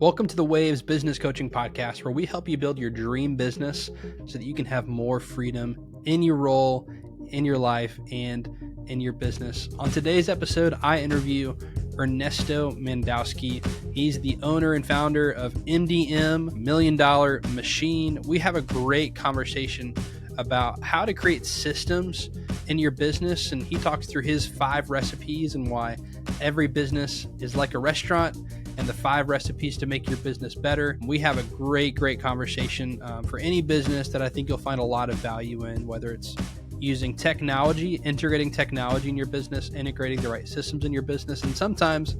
Welcome to the Waves Business Coaching Podcast, where we help you build your dream business so that you can have more freedom in your role, in your life, and in your business. On today's episode, I interview Ernesto Mandowsky. He's the owner and founder of MDM, Million Dollar Machine. We have a great conversation about how to create systems in your business, and he talks through his 5 recipes and why every business is like a restaurant and the 5 recipes to make your business better. We have a great conversation for any business that I think you'll find a lot of value in, whether it's using technology, integrating technology in your business, integrating the right systems in your business, and sometimes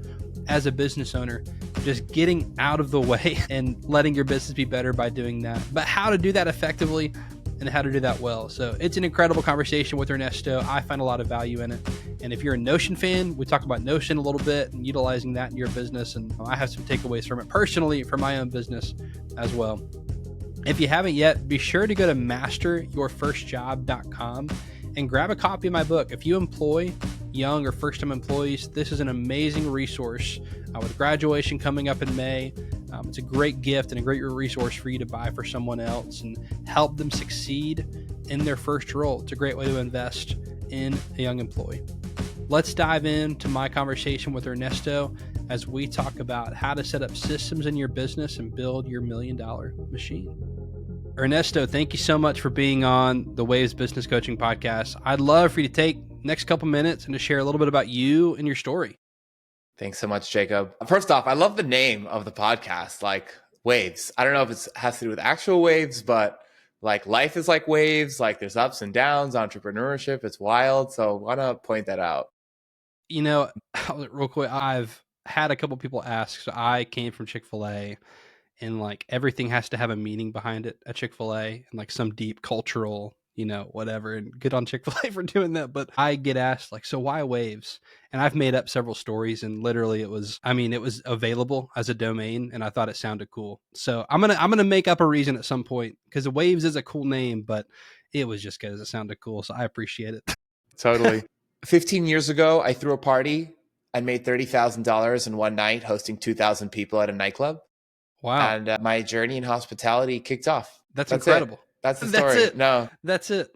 as a business owner, just getting out of the way and letting your business be better by doing that. But how to do that effectively and how to do that well. So it's an incredible conversation with Ernesto. I find a lot of value in it. And if you're a Notion fan, we talk about Notion a little bit and utilizing that in your business. And I have some takeaways from it personally for my own business as well. If you haven't yet, be sure to go to masteryourfirstjob.com and grab a copy of my book. If you employ young or first-time employees, this is an amazing resource. With graduation coming up in May, it's a great gift and a great resource for you to buy for someone else and help them succeed in their first role. It's a great way to invest in a young employee. Let's dive into my conversation with Ernesto as we talk about how to set up systems in your business and build your $1 million machine. Ernesto, thank you so much for being on the Waves Business Coaching Podcast. I'd love for you to take next couple minutes and to share a little bit about you and your story. Thanks so much, Jacob. First off, I love the name of the podcast, like waves. I don't know if it has to do with actual waves, but like life is like waves, like there's ups and downs, entrepreneurship, it's wild. So I want to point that out. You know, real quick, I've had a couple people ask, so I came from Chick-fil-A and like everything has to have a meaning behind it at Chick-fil-A and like some deep cultural, whatever, and good on Chick-fil-A for doing that. But I get asked like, so why waves? And I've made up several stories and literally it was available as a domain and I thought it sounded cool. So I'm going to make up a reason at some point because waves is a cool name, but it was just because it sounded cool. So I appreciate it. Totally. 15 years ago, I threw a party and made $30,000 in one night hosting 2,000 people at a nightclub. Wow. And my journey in hospitality kicked off. That's incredible. That's the story. That's it. No, that's it.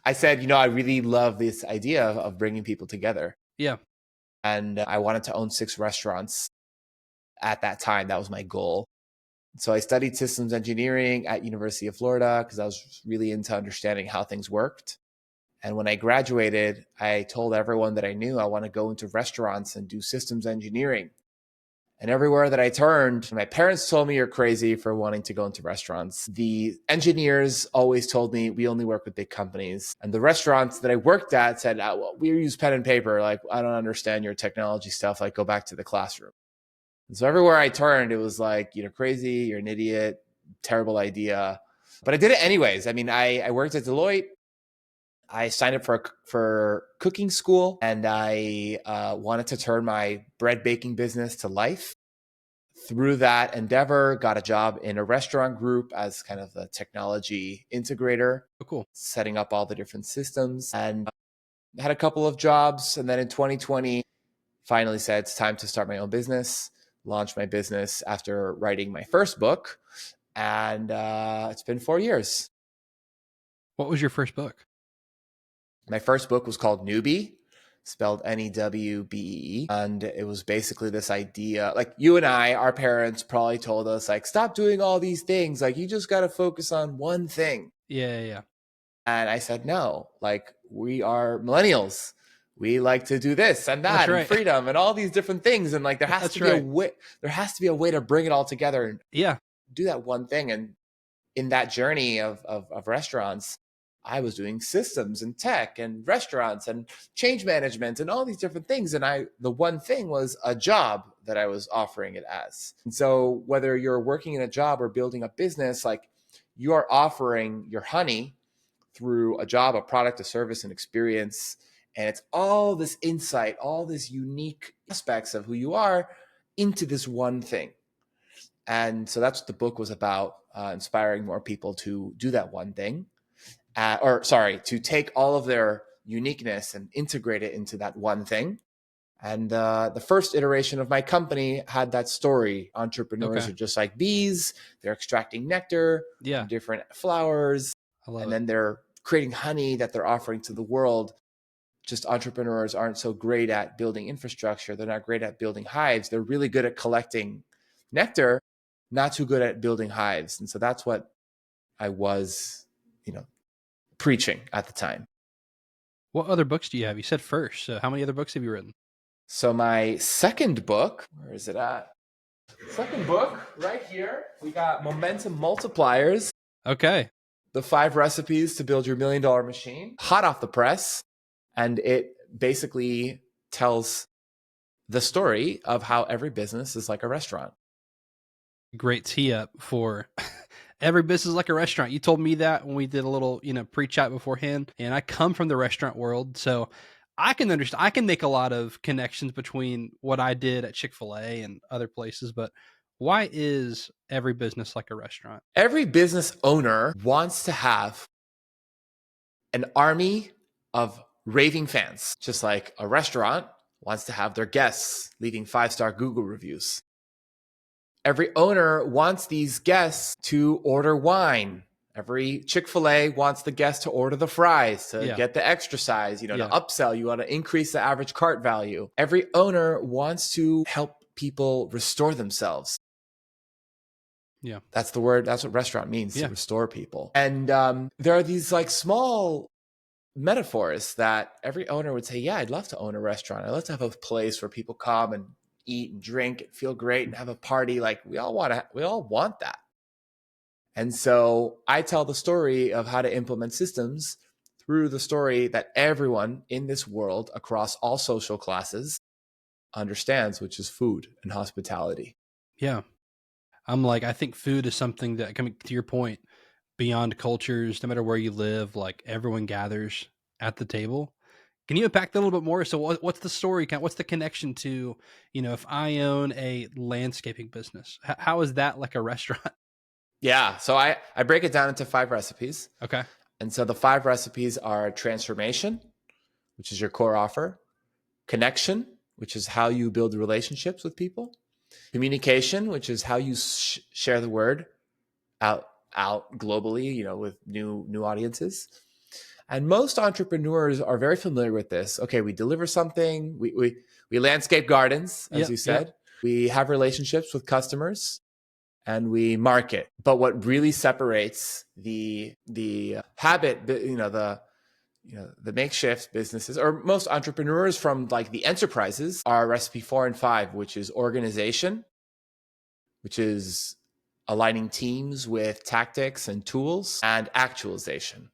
I said, I really love this idea of bringing people together. Yeah. And I wanted to own 6 restaurants at that time. That was my goal. So I studied systems engineering at University of Florida because I was really into understanding how things worked. And when I graduated, I told everyone that I knew I want to go into restaurants and do systems engineering. And everywhere that I turned, my parents told me you're crazy for wanting to go into restaurants. The engineers always told me we only work with big companies. And the restaurants that I worked at said, well, we use pen and paper. Like, I don't understand your technology stuff. Like, go back to the classroom. And so everywhere I turned, it was like, you're crazy, you're an idiot, terrible idea. But I did it anyways. I mean, I worked at Deloitte. I signed up for cooking school and I wanted to turn my bread baking business to life. Through that endeavor, got a job in a restaurant group as kind of the technology integrator. Oh, cool. Setting up all the different systems and had a couple of jobs. And then in 2020, finally said it's time to start my own business, launched my business after writing my first book. And it's been 4 years. What was your first book? My first book was called Newbie, spelled N-E-W-B-E. And it was basically this idea, like you and I, our parents probably told us, like, stop doing all these things. Like, you just got to focus on one thing. Yeah. And I said, no, like, we are millennials. We like to do this and that and freedom and all these different things. And like, there has to be a way to bring it all together and do that one thing. And in that journey of restaurants, I was doing systems and tech and restaurants and change management and all these different things. And the one thing was a job that I was offering it as. And so whether you're working in a job or building a business, like you are offering your honey through a job, a product, a service, an experience. And it's all this insight, all this unique aspects of who you are into this one thing. And so that's what the book was about, inspiring more people to do that one thing. To take all of their uniqueness and integrate it into that one thing And the first iteration of my company had that story. Entrepreneurs Okay. are just like bees. They're extracting nectar Yeah. from different flowers, I love and it. then they're creating honey that they're offering to the world. Just entrepreneurs aren't so great at building infrastructure. They're not great at building hives. They're really good at collecting nectar, not too good at building hives. And so that's what I was, preaching at the time. What other books do you have? You said first. So how many other books have you written? So my second book, where is it at? Second book, right here. We got Momentum Multipliers, Okay. the 5 recipes to build your $1 million machine, hot off the press. And it basically tells the story of how every business is like a restaurant. Great tee up for every business is like a restaurant. You told me that when we did a little, pre-chat beforehand, and I come from the restaurant world, so I can understand. I can make a lot of connections between what I did at Chick-fil-A and other places, but why is every business like a restaurant? Every business owner wants to have an army of raving fans, just like a restaurant wants to have their guests leaving 5-star Google reviews. Every owner wants these guests to order wine. Every Chick-fil-A wants the guest to order the fries, to get the extra size, to upsell. You want to increase the average cart value. Every owner wants to help people restore themselves. Yeah. That's the word. That's what restaurant means, Yeah. to restore people. And there are these like small metaphors that every owner would say, yeah, I'd love to own a restaurant. I'd love to have a place where people come and eat and drink and feel great and have a party. Like we all want that. And so I tell the story of how to implement systems through the story that everyone in this world across all social classes understands, which is food and hospitality. Yeah. I think food is something that, coming to your point, beyond cultures, no matter where you live, like everyone gathers at the table. Can you unpack that a little bit more? So what's the story? What's the connection to, if I own a landscaping business, how is that like a restaurant? Yeah. So I break it down into 5 recipes. Okay. And so the 5 recipes are transformation, which is your core offer, connection, which is how you build relationships with people, communication, which is how you share the word out globally, with new audiences. And most entrepreneurs are very familiar with this. Okay, we deliver something, we landscape gardens, as you said. Yep. We have relationships with customers and we market. But what really separates the habit, the makeshift businesses or most entrepreneurs from like the enterprises are recipe 4 and 5, which is organization, which is aligning teams with tactics and tools, and actualization,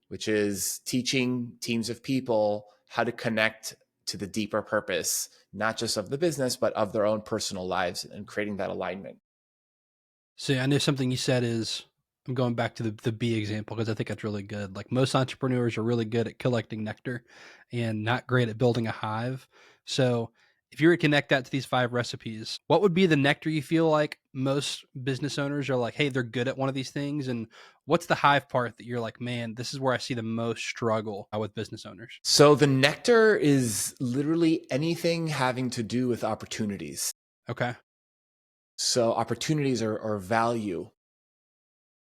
which is teaching teams of people how to connect to the deeper purpose, not just of the business, but of their own personal lives, and creating that alignment. So I know something you said is, I'm going back to the bee example because I think that's really good. Like most entrepreneurs are really good at collecting nectar and not great at building a hive. So if you were to connect that to these 5 recipes, what would be the nectar you feel like most business owners are like, hey, they're good at one of these things? And what's the hive part that you're like, man, this is where I see the most struggle with business owners? So the nectar is literally anything having to do with opportunities. Okay. So opportunities are value.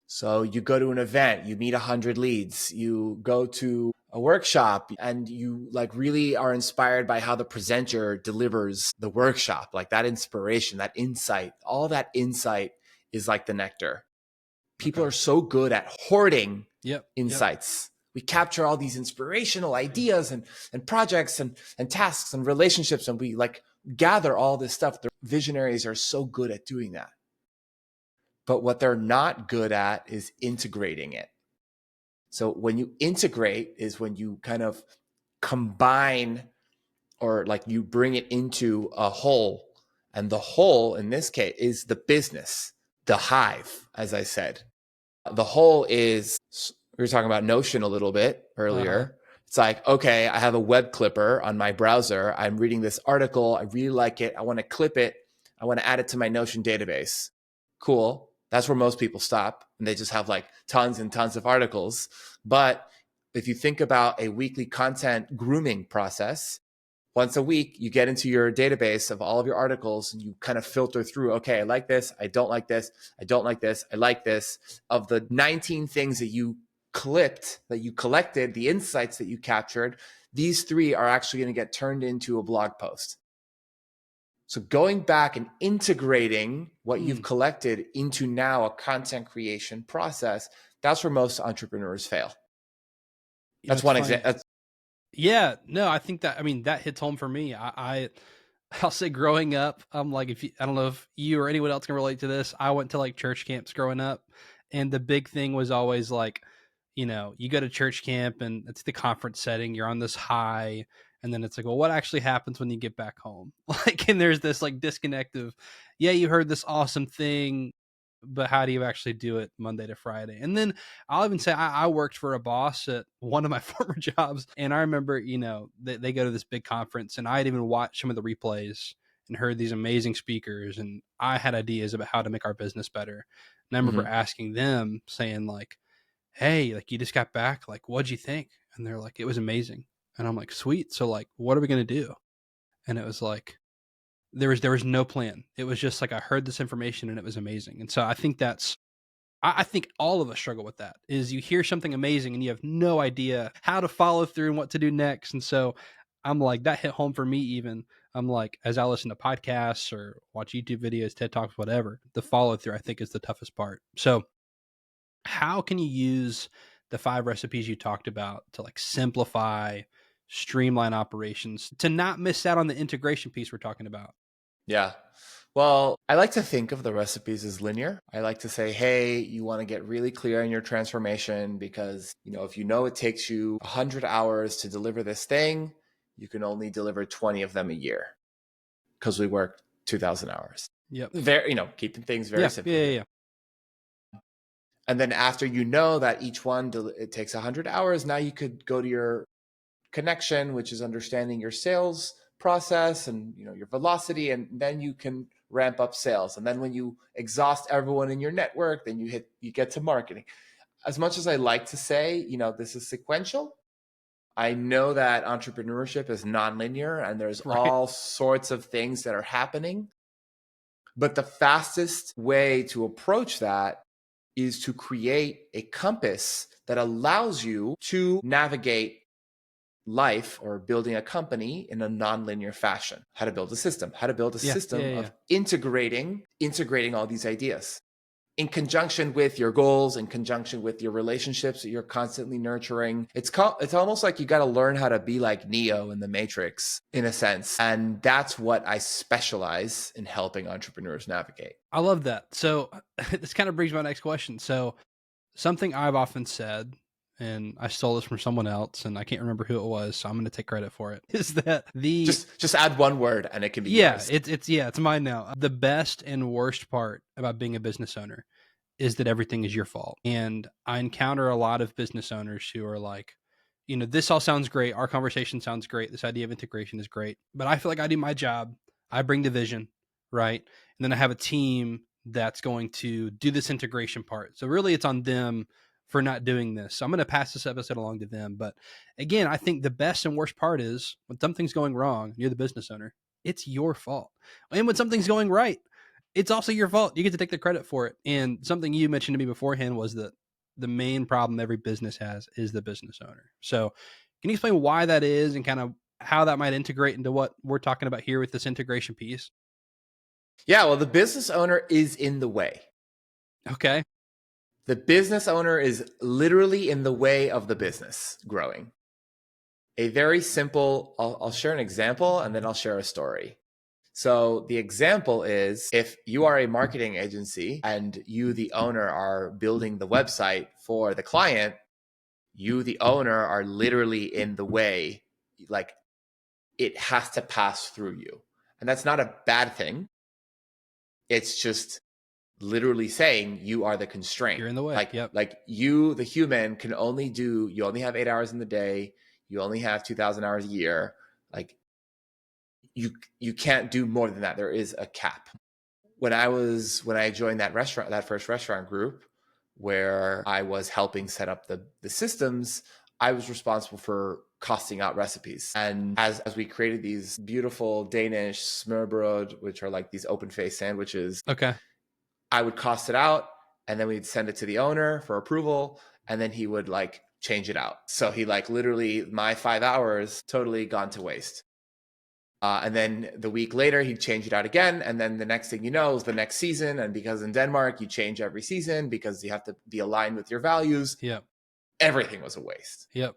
So you go to an event, you meet 100 leads, you go to a workshop and you like really are inspired by how the presenter delivers the workshop, like that inspiration, that insight, all that insight is like the nectar. People are so good at hoarding insights. We capture all these inspirational ideas and projects and tasks and relationships, and we like gather all this stuff. The visionaries are so good at doing that. But what they're not good at is integrating it. So when you integrate is when you kind of combine or like you bring it into a whole. And the whole in this case is the business, the hive, as I said. The whole is, we were talking about Notion a little bit earlier. It's like, okay, I have a web clipper on my browser. I'm reading this article. I really like it. I want to clip it. I want to add it to my Notion database. Cool. That's where most people stop, and they just have like tons and tons of articles. But if you think about a weekly content grooming process, Once a week, you get into your database of all of your articles and you kind of filter through, okay, I like this, I don't like this, I don't like this, I like this. Of the 19 things that you clipped, that you collected, the insights that you captured, these 3 are actually going to get turned into a blog post. So going back and integrating what you've collected into now a content creation process, that's where most entrepreneurs fail. That's one example. Yeah, no, I think that, that hits home for me. I'll say growing up, I'm like, I don't know if you or anyone else can relate to this. I went to like church camps growing up, and the big thing was always like, you go to church camp and it's the conference setting, you're on this high, and then it's like, well, what actually happens when you get back home? Like, and there's this like disconnect of, yeah, you heard this awesome thing, but how do you actually do it Monday to Friday? And then I'll even say I worked for a boss at one of my former jobs, and I remember, they go to this big conference, and I had even watched some of the replays and heard these amazing speakers, and I had ideas about how to make our business better. And I remember asking them, saying like, hey, like, you just got back, like, what'd you think? And they're like, it was amazing. And I'm like, sweet. So like, what are we going to do? And it was like, there was no plan. It was just like, I heard this information and it was amazing. And so I think I think all of us struggle with that, is you hear something amazing and you have no idea how to follow through and what to do next. And so I'm like, that hit home for me even. I'm like, as I listen to podcasts or watch YouTube videos, TED Talks, whatever, the follow through I think is the toughest part. So how can you use the 5 recipes you talked about to like simplify, streamline operations to not miss out on the integration piece we're talking about? Yeah. Well, I like to think of the recipes as linear. I like to say, hey, you want to get really clear in your transformation because, if it takes you 100 hours to deliver this thing, you can only deliver 20 of them a year because we work 2,000 hours. Yep. Keeping things very simple. Yeah. And then after that each one, it takes 100 hours, now you could go to your connection, which is understanding your sales process and your velocity, and then you can ramp up sales. And then when you exhaust everyone in your network, then you get to marketing. As much as I like to say, this is sequential, I know that entrepreneurship is nonlinear and there's all sorts of things that are happening. But the fastest way to approach that is to create a compass that allows you to navigate life or building a company in a nonlinear fashion. How to build a system, of integrating all these ideas in conjunction with your goals, in conjunction with your relationships that you're constantly nurturing. It's almost like you got to learn how to be like Neo in the Matrix, in a sense. And that's what I specialize in helping entrepreneurs navigate. I love that. So this kind of brings my next question. So something I've often said, and I stole this from someone else, and I can't remember who it was, so I'm going to take credit for it, is that just add one word and it can be yours. It's mine now. The best and worst part about being a business owner is that everything is your fault. And I encounter a lot of business owners who are like, this all sounds great. Our conversation sounds great. This idea of integration is great, but I feel like I do my job. I bring the vision, right? And then I have a team that's going to do this integration part. So really it's on them for not doing this. So I'm going to pass this episode along to them. But again, I think the best and worst part is when something's going wrong, you're the business owner, it's your fault. And when something's going right, it's also your fault. You get to take the credit for it. And something you mentioned to me beforehand was that the main problem every business has is the business owner. So can you explain why that is and kind of how that might integrate into what we're talking about here with this integration piece? Yeah, well, the business owner is in the way. Okay. The business owner is literally in the way of the business growing. A very simple, I'll share an example and then I'll share a story. So the example is, if you are a marketing agency and you, the owner, are building the website for the client, you, the owner, are literally in the way. Like, it has to pass through you. And that's not a bad thing. It's just literally saying you are the constraint. You're in the way. Like you, the human, you only have 8 hours in the day. You only have 2,000 hours a year. Like, you can't do more than that. There is a cap. When I joined that first restaurant group where I was helping set up the systems, I was responsible for costing out recipes. And as we created these beautiful Danish smørbrød, which are like these open faced sandwiches, Okay. I would cost it out and then we'd send it to the owner for approval. And then he would like change it out. So he like literally my 5 hours totally gone to waste. And then the week later, he'd change it out again. And then the next thing you know is the next season. And because in Denmark, you change every season because you have to be aligned with your values. Yep. Everything was a waste. Yep.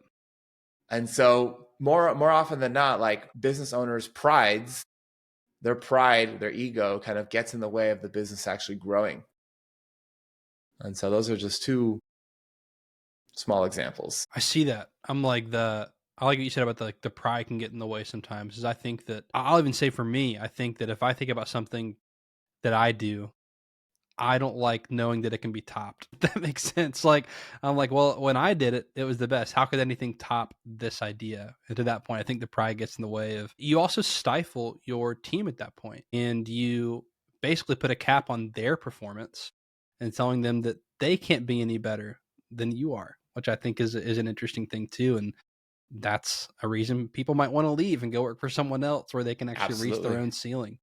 And so more often than not, like business owners' their ego kind of gets in the way of the business actually growing. And so those are just two small examples. I see that. I like what you said about the pride can get in the way sometimes. Is I think that I'll even say for me, I think that if I think about something that I do, I don't like knowing that it can be topped. If that makes sense. Like I'm like, well, when I did it, it was the best. How could anything top this idea? And to that point, I think the pride gets in the way of you also stifle your team at that point, and you basically put a cap on their performance and telling them that they can't be any better than you are, which I think is an interesting thing too. And that's a reason people might want to leave and go work for someone else where they can actually reach their own ceiling.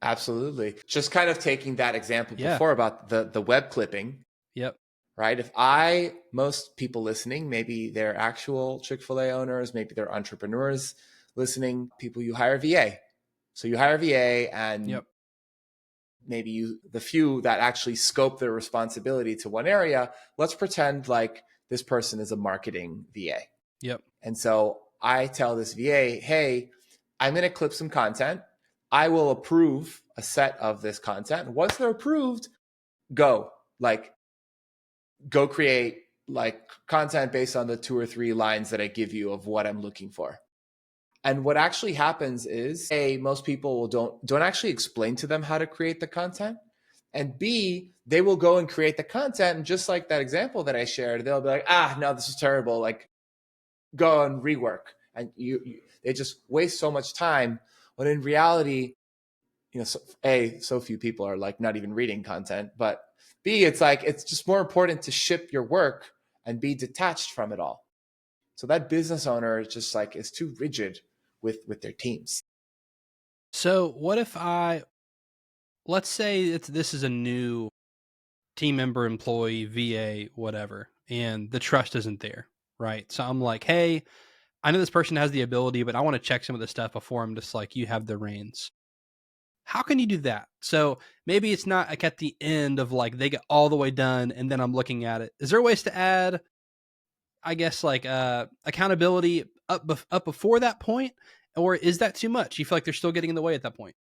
Absolutely. Just kind of taking that example Yeah. before about the web clipping. Yep. Right? Most people listening, maybe they're actual Chick-fil-A owners, maybe they're entrepreneurs listening, people you hire VA. So you hire VA and Yep. maybe the few that actually scope their responsibility to one area, let's pretend like this person is a marketing VA. Yep. And so I tell this VA, hey, I'm going to clip some content. I will approve a set of this content. Once they're approved, go create like content based on the 2 or 3 lines that I give you of what I'm looking for. And what actually happens is, A, most people don't actually explain to them how to create the content. And B, they will go and create the content. And just like that example that I shared, they'll be like, no, this is terrible. Like, go and rework. And they just waste so much time. When in reality, so few people are like not even reading content, but B, it's like, it's just more important to ship your work and be detached from it all. So that business owner is just like, is too rigid with their teams. So what if let's say this is a new team member, employee, VA, whatever, and the trust isn't there, right? So I'm like, hey, I know this person has the ability, but I want to check some of the stuff before I'm just like, you have the reins. How can you do that? So maybe it's not like at the end of like they get all the way done and then I'm looking at it. Is there ways to add, I guess, like accountability up before that point? Or is that too much? You feel like they're still getting in the way at that point?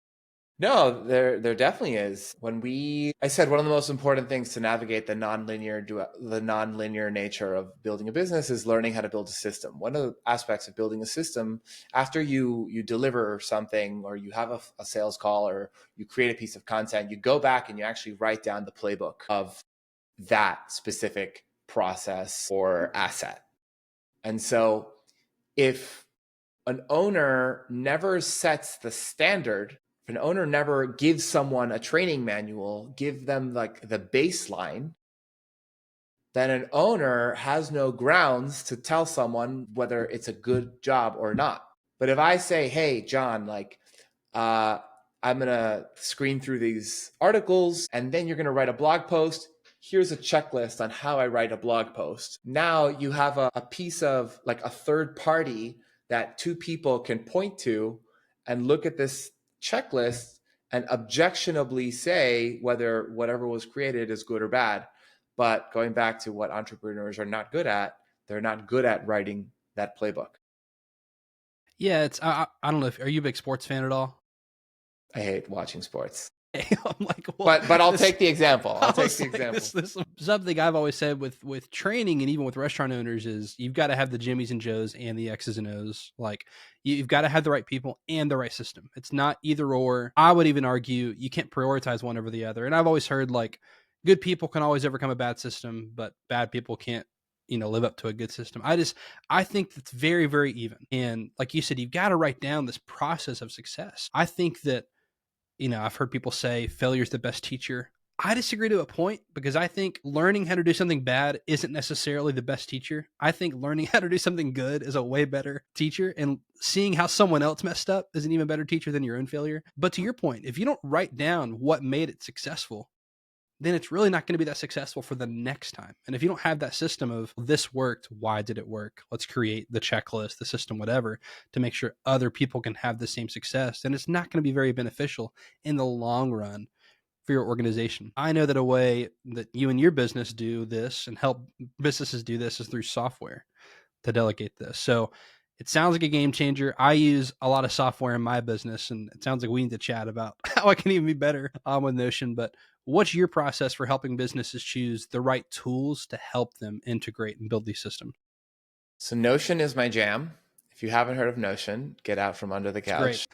No, there definitely is. I said one of the most important things to navigate the nonlinear nature of building a business is learning how to build a system. One of the aspects of building a system, after you deliver something or you have a sales call or you create a piece of content, you go back and you actually write down the playbook of that specific process or asset. And so if an owner never sets the standard, if an owner never gives someone a training manual, give them like the baseline, then an owner has no grounds to tell someone whether it's a good job or not. But if I say, hey, John, like, I'm going to screen through these articles and then you're going to write a blog post. Here's a checklist on how I write a blog post. Now you have a piece of like a third party that 2 people can point to and look at this checklist and objectionably say whether whatever was created is good or bad. But going back to what entrepreneurs are not good at, they're not good at writing that playbook. Yeah, I don't know. Are you a big sports fan at all? I hate watching sports. I'm like, well, but I'll take the example. This is something I've always said with training and even with restaurant owners is you've got to have the Jimmys and Joes and the X's and O's. Like you've got to have the right people and the right system. It's not either or. I would even argue you can't prioritize one over the other. And I've always heard like good people can always overcome a bad system, but bad people can't, live up to a good system. I think that's very, very even. And like you said, you've got to write down this process of success. I think that, I've heard people say failure is the best teacher. I disagree to a point because I think learning how to do something bad isn't necessarily the best teacher. I think learning how to do something good is a way better teacher, and seeing how someone else messed up is an even better teacher than your own failure. But to your point, if you don't write down what made it successful, then it's really not going to be that successful for the next time. And if you don't have that system of this worked, why did it work? Let's create the checklist, the system, whatever, to make sure other people can have the same success, then it's not going to be very beneficial in the long run for your organization. I know that a way that you and your business do this and help businesses do this is through software to delegate this. So it sounds like a game changer. I use a lot of software in my business, and it sounds like we need to chat about how I can even be better with Notion. But what's your process for helping businesses choose the right tools to help them integrate and build these systems? So Notion is my jam. If you haven't heard of Notion, get out from under the It's great. couch.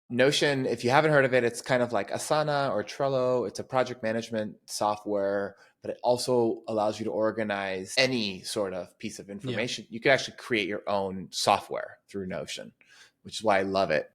Notion, if you haven't heard of it, it's kind of like Asana or Trello. It's a project management software, but it also allows you to organize any sort of piece of information. Yeah. You can actually create your own software through Notion, which is why I love it.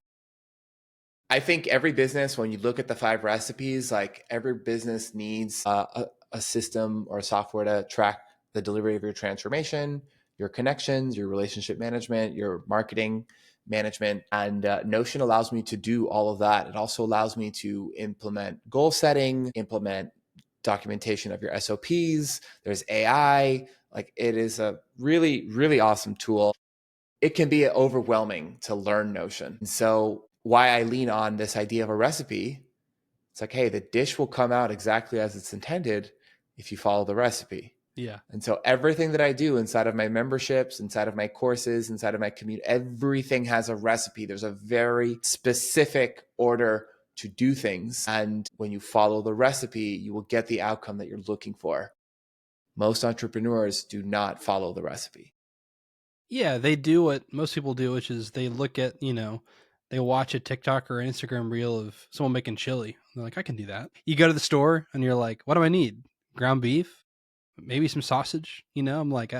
I think every business, when you look at the 5 recipes, like every business needs a system or a software to track the delivery of your transformation, your connections, your relationship management, your marketing management. And Notion allows me to do all of that. It also allows me to implement goal setting, implement documentation of your SOPs. There's AI. Like, it is a really, really awesome tool. It can be overwhelming to learn Notion. And so why I lean on this idea of a recipe, it's like, hey, the dish will come out exactly as it's intended if you follow the recipe. Yeah. And so everything that I do inside of my memberships, inside of my courses, inside of my community, everything has a recipe. There's a very specific order to do things. And when you follow the recipe, you will get the outcome that you're looking for. Most entrepreneurs do not follow the recipe. Yeah, they do what most people do, which is they look at, they watch a TikTok or Instagram reel of someone making chili. They're like, I can do that. You go to the store and you're like, what do I need? Ground beef? Maybe some sausage? I'm like,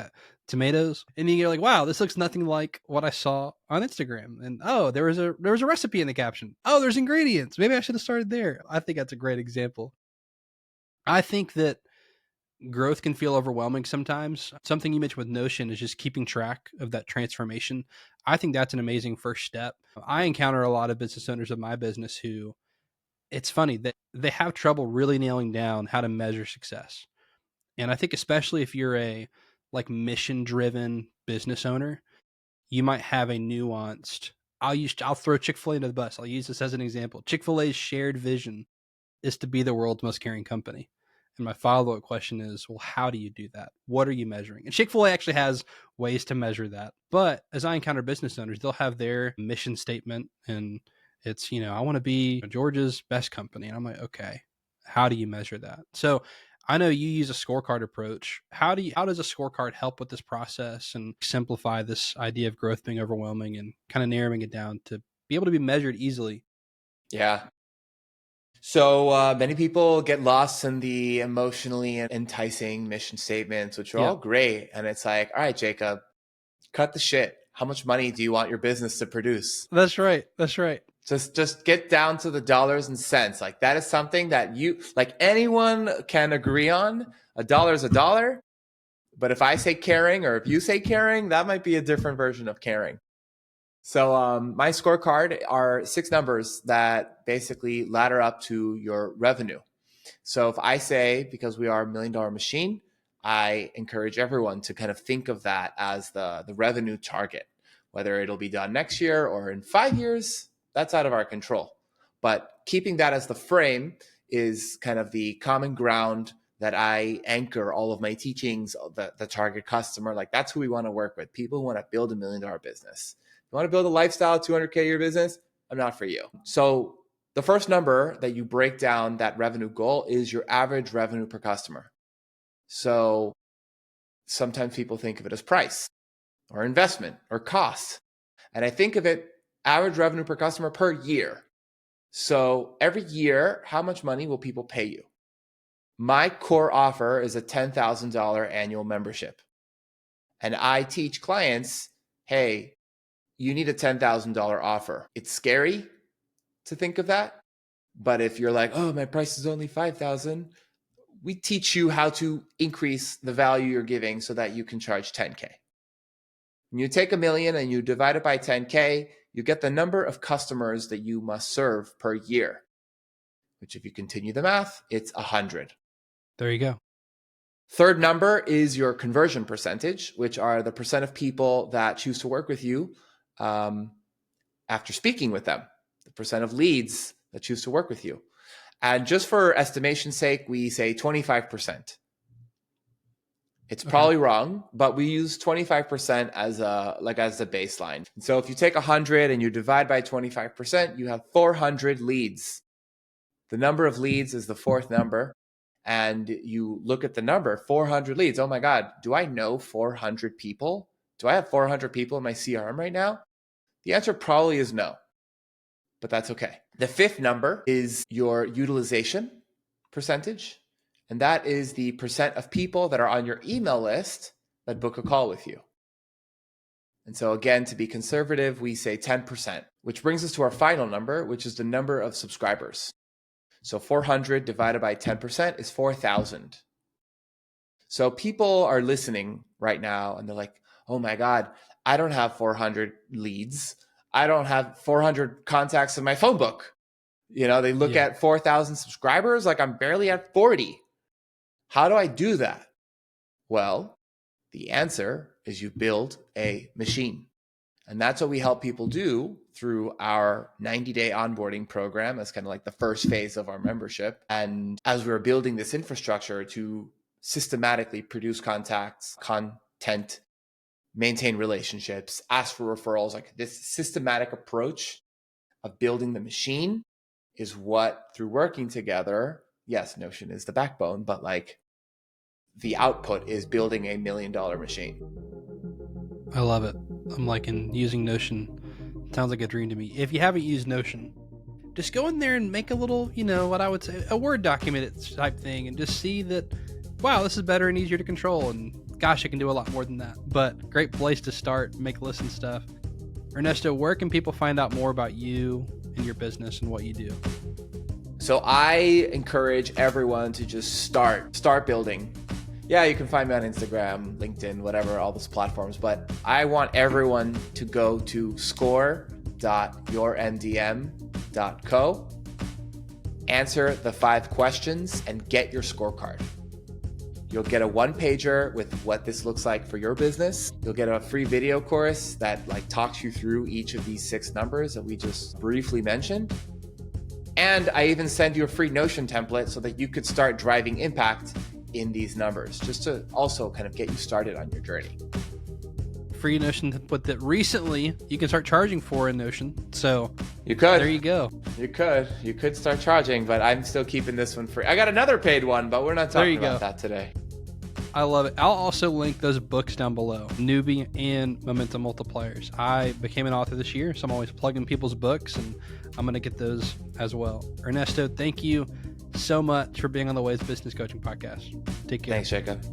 tomatoes. And you're like, wow, this looks nothing like what I saw on Instagram. And oh, there was a recipe in the caption. Oh, there's ingredients. Maybe I should have started there. I think that's a great example. I think that growth can feel overwhelming sometimes. Something you mentioned with Notion is just keeping track of that transformation. I think that's an amazing first step. I encounter a lot of business owners of my business who, it's funny that they have trouble really nailing down how to measure success. And I think especially if you're a mission driven business owner, you might have a nuanced, I'll throw Chick-fil-A into the bus. I'll use this as an example. Chick-fil-A's shared vision is to be the world's most caring company. And my follow-up question is, well, how do you do that? What are you measuring? And Chick-fil-A actually has ways to measure that. But as I encounter business owners, they'll have their mission statement, and it's, I want to be Georgia's best company. And I'm like, okay, how do you measure that? So I know you use a scorecard approach. How does a scorecard help with this process and simplify this idea of growth being overwhelming and kind of narrowing it down to be able to be measured easily? Yeah. So many people get lost in the emotionally enticing mission statements, which are all great. And it's like, all right, Jacob, cut the shit. How much money do you want your business to produce? That's right. That's right. Just get down to the dollars and cents. Like, that is something that anyone can agree on. A dollar is a dollar. But if I say caring, or if you say caring, that might be a different version of caring. So my scorecard are 6 numbers that basically ladder up to your revenue. So if I say, because we are $1 million machine, I encourage everyone to kind of think of that as the revenue target. Whether it'll be done next year or in 5 years, that's out of our control. But keeping that as the frame is kind of the common ground that I anchor all of my teachings, the target customer. Like, that's who we want to work with. People who want to build $1 million business. You want to build a lifestyle, 200K a year business? I'm not for you. So the first number that you break down that revenue goal is your average revenue per customer. So sometimes people think of it as price or investment or cost. And I think of it average revenue per customer per year. So every year, how much money will people pay you? My core offer is a $10,000 annual membership. And I teach clients, hey, you need a $10,000 offer. It's scary to think of that, But if you're like, oh, my price is only 5,000, we teach you how to increase the value you're giving so that you can charge 10K. When you take $1 million and you divide it by 10K, you get the number of customers that you must serve per year, which if you continue the math, it's 100. There you go. Third number is your conversion percentage, which are the percent of people that choose to work with you after speaking with them, the percent of leads that choose to work with you. And just for estimation's sake, we say 25%. It's probably wrong, but we use 25% as a baseline. And so if you take 100 and you divide by 25%, you have 400 leads. The number of leads is the fourth number. And you look at the number, 400 leads. Oh my God, do I know 400 people? Do I have 400 people in my CRM right now? The answer probably is no, but that's okay. The fifth number is your utilization percentage. And that is the percent of people that are on your email list that book a call with you. And so again, to be conservative, we say 10%, which brings us to our final number, which is the number of subscribers. So 400 divided by 10% is 4,000. So people are listening right now and they're like, oh my God, I don't have 400 leads. I don't have 400 contacts in my phone book. You know, they look at 4,000 subscribers, like I'm barely at 40. How do I do that? Well, the answer is you build a machine. And that's what we help people do through our 90-day onboarding program as kind of like the first phase of our membership. And as we're building this infrastructure to systematically produce contacts, content, maintain relationships, ask for referrals, like this systematic approach of building the machine is what, through working together, yes, Notion is the backbone, but like the output is building $1 million machine. I love it. I'm liking using Notion. Sounds like a dream to me. If you haven't used Notion, just go in there and make a little, what I would say, a Word document type thing, and just see that, wow, this is better and easier to control. And gosh, I can do a lot more than that. But great place to start, make lists and stuff. Ernesto, where can people find out more about you and your business and what you do? So I encourage everyone to just start building. Yeah, you can find me on Instagram, LinkedIn, whatever, all those platforms. But I want everyone to go to score.yourmdm.co, answer the 5 questions, and get your scorecard. You'll get a 1-pager with what this looks like for your business. You'll get a free video course that talks you through each of these 6 numbers that we just briefly mentioned. And I even send you a free Notion template so that you could start driving impact in these numbers, just to also kind of get you started on your journey. Free Notion template that recently you can start charging for in Notion. So you could. There you go. You could start charging, but I'm still keeping this one free. I got another paid one, but we're not talking about that today. I love it. I'll also link those books down below, Newbie and Momentum Multipliers. I became an author this year, so I'm always plugging people's books, and I'm going to get those as well. Ernesto, thank you so much for being on the Ways Business Coaching Podcast. Take care. Thanks, Jacob.